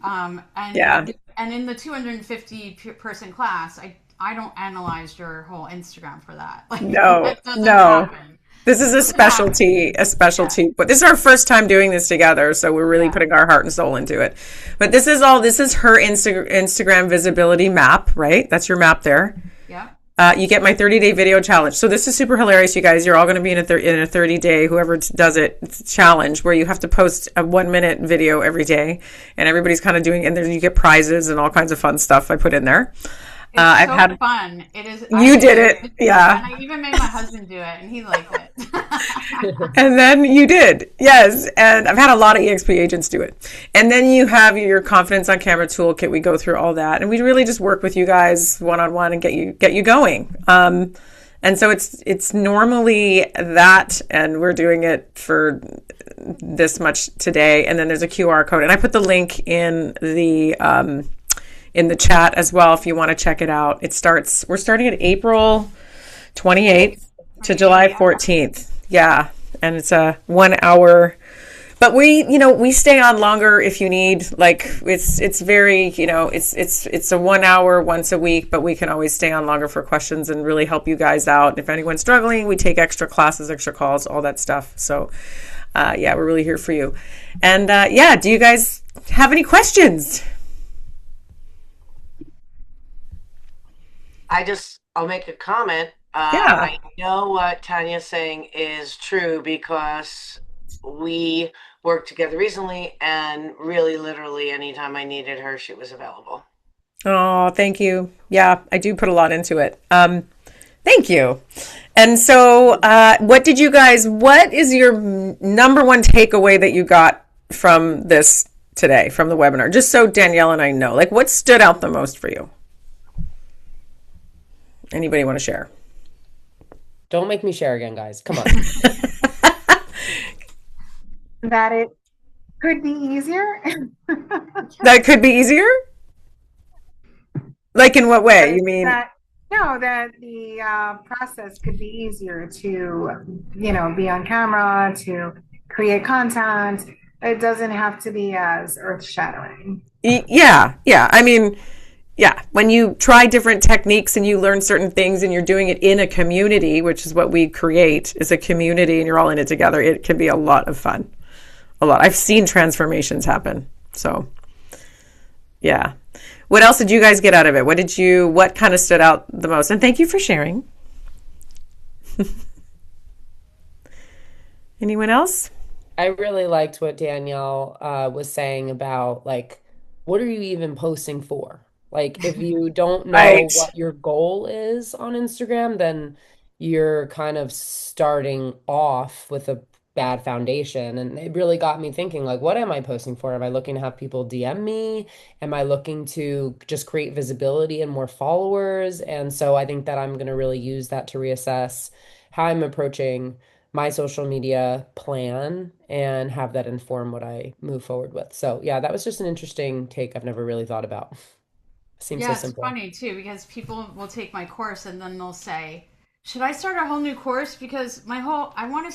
Yeah. And in the 250 person class, I don't analyze your whole Instagram for that. Like No, that doesn't no. happen. This is Doesn't happen. a Yeah. specialty. But this is our first time doing this together, so we're really Yeah. putting our heart and soul into it. But this is her Instagram visibility map, right? That's your map there. Yeah. You get my 30-day video challenge. So this is super hilarious, you guys. You're all going to be in a 30-day, whoever does it, challenge where you have to post a 1 minute video every day, and everybody's kind of doing, and then you get prizes and all kinds of fun stuff I put in there. It's I've so had fun. It is. you did it, yeah. And I even made my husband do it, and he liked it. And then you did, yes. And I've had a lot of EXP agents do it. And then you have your confidence on camera toolkit. We go through all that, and we really just work with you guys one on one and get you going. And so it's normally that, and we're doing it for this much today. And then there's a QR code, and I put the link in the chat as well if you want to check it out. We're starting at April 28th to July 14th. Yeah. And it's a 1 hour, but we stay on longer if you need, like it's very, it's a 1 hour once a week, but we can always stay on longer for questions and really help you guys out. If anyone's struggling, we take extra classes, extra calls, all that stuff. So, yeah, we're really here for you. And, yeah, do you guys have any questions? I'll make a comment. Yeah. I know what Tanya's saying is true because we worked together recently, and really, literally, anytime I needed her, she was available. Oh, thank you. Yeah, I do put a lot into it. Thank you. And so, what is your number one takeaway that you got from this today, from the webinar? Just so Danielle and I know, like, what stood out the most for you? Anybody want to share? Don't make me share again, guys. Come on. That it could be easier. That could be easier? Like in what way? You mean? that the process could be easier to, be on camera, to create content. It doesn't have to be as earth-shattering. Yeah. I mean, yeah, when you try different techniques and you learn certain things and you're doing it in a community, which is what we create, is a community, and you're all in it together, it can be a lot of fun. A lot. I've seen transformations happen. So, yeah. What else did you guys get out of it? What kind of stood out the most? And thank you for sharing. Anyone else? I really liked what Danielle was saying about like, what are you even posting for? Like, if you don't know Right. what your goal is on Instagram, then you're kind of starting off with a bad foundation. And it really got me thinking, like, what am I posting for? Am I looking to have people DM me? Am I looking to just create visibility and more followers? And so I think that I'm going to really use that to reassess how I'm approaching my social media plan and have that inform what I move forward with. So yeah, that was just an interesting take I've never really thought about. Seems so Yeah, it's simple. funny too because people will take my course and then they'll say, "Should I start a whole new course because um I want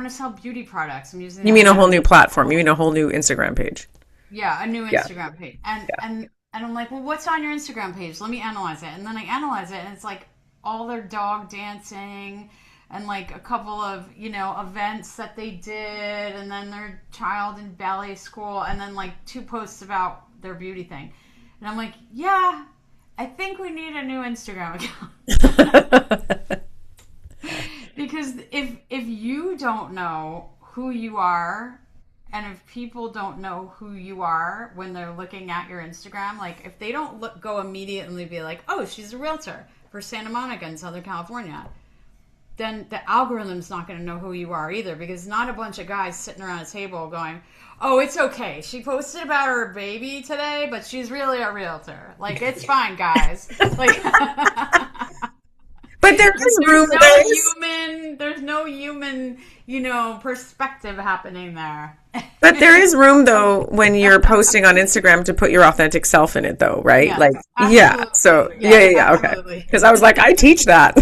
to sell beauty products. I'm using You that mean a as whole new platform? You mean a whole new Instagram page? yeah, a new Yeah. Instagram page." And I'm like, "Well, what's on your Instagram page? Let me analyze it." And then I analyze it and it's like all their dog dancing and like a couple of, events that they did and then their child in ballet school and then like two posts about their beauty thing. And I'm like, "Yeah, I think we need a new Instagram account." Because if you don't know who you are and if people don't know who you are when they're looking at your Instagram, like if they don't go immediately be like, "Oh, she's a realtor for Santa Monica in Southern California," then the algorithm's not going to know who you are either because not a bunch of guys sitting around a table going, "Oh, it's okay. She posted about her baby today, but she's really a realtor. Like, it's fine, guys." Like, But there is room. there's no human, perspective happening there. But there is room though when you're posting on Instagram to put your authentic self in it though, right? Yes, Like, yeah. absolutely. So Yes, yeah. Okay. absolutely. Because I was like, I teach that.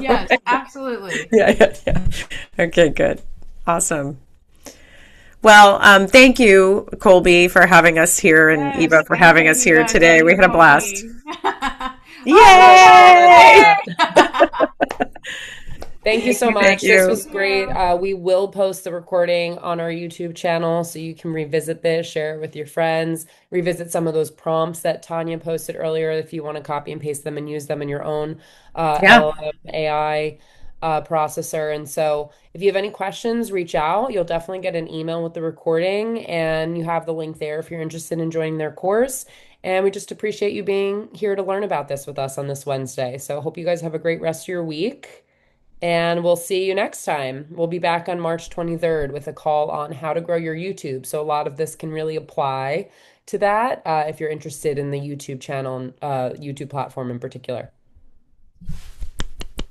Yes, absolutely. Yeah. Okay, good. Awesome. Well, thank you, Colby, for having us here, and Yes, Eva for thank having us you, here today. We had a blast. Yay! Yay! Thank you so Thank much. you. This was great. We will post the recording on our YouTube channel so you can revisit this, share it with your friends, revisit some of those prompts that Tanya posted earlier if you want to copy and paste them and use them in your own Yeah. LLM AI processor. And so if you have any questions, reach out. You'll definitely get an email with the recording, and you have the link there if you're interested in joining their course. And we just appreciate you being here to learn about this with us on this Wednesday. So hope you guys have a great rest of your week. And we'll see you next time. We'll be back on March 23rd with a call on how to grow your YouTube. So a lot of this can really apply to that if you're interested in the YouTube channel, YouTube platform in particular.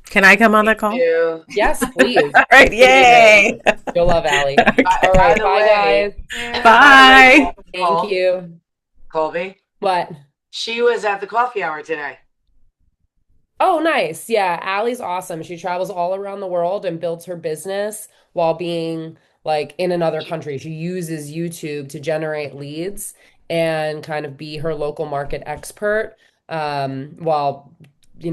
Can I come on that call? You. Yes, please. All right. Yay. You'll love Allie. All By right. the Bye, way, guys. Bye. Thank you. Colby. What? She was at the coffee hour today. Oh, nice. Yeah, Allie's awesome. She travels all around the world and builds her business while being like in another country. She uses YouTube to generate leads and kind of be her local market expert, while,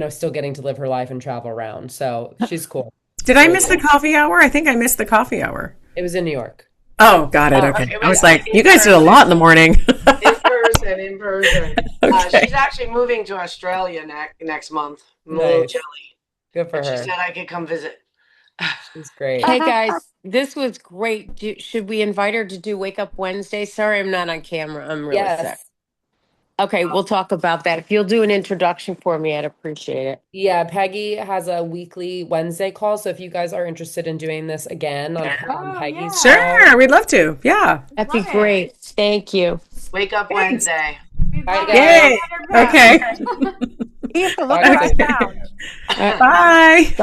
still getting to live her life and travel around. So she's cool. Did I Really miss cool. the coffee hour? I think I missed the coffee hour. It was in New York. Oh, got it. Oh, Okay. it I was was like, in you guys did a lot in the morning. In person. Okay. She's actually moving to Australia next month. I'm a Nice. little jelly. Good for But she her. said I could come visit. She's great. Hey guys, this was great. Should we invite her to do Wake Up Wednesday? Sorry, I'm not on camera. I'm really sick. Yes. Okay, we'll talk about that. If you'll do an introduction for me, I'd appreciate it. Yeah, Peggy has a weekly Wednesday call. So if you guys are interested in doing this again on Oh, Peggy's yeah. call, Sure. We'd love to. Yeah. That'd be Love it. great. Thank you. Wake up Wednesday. We Bye, love guys. it. Okay. You have to look Okay. at us now. Bye. Bye.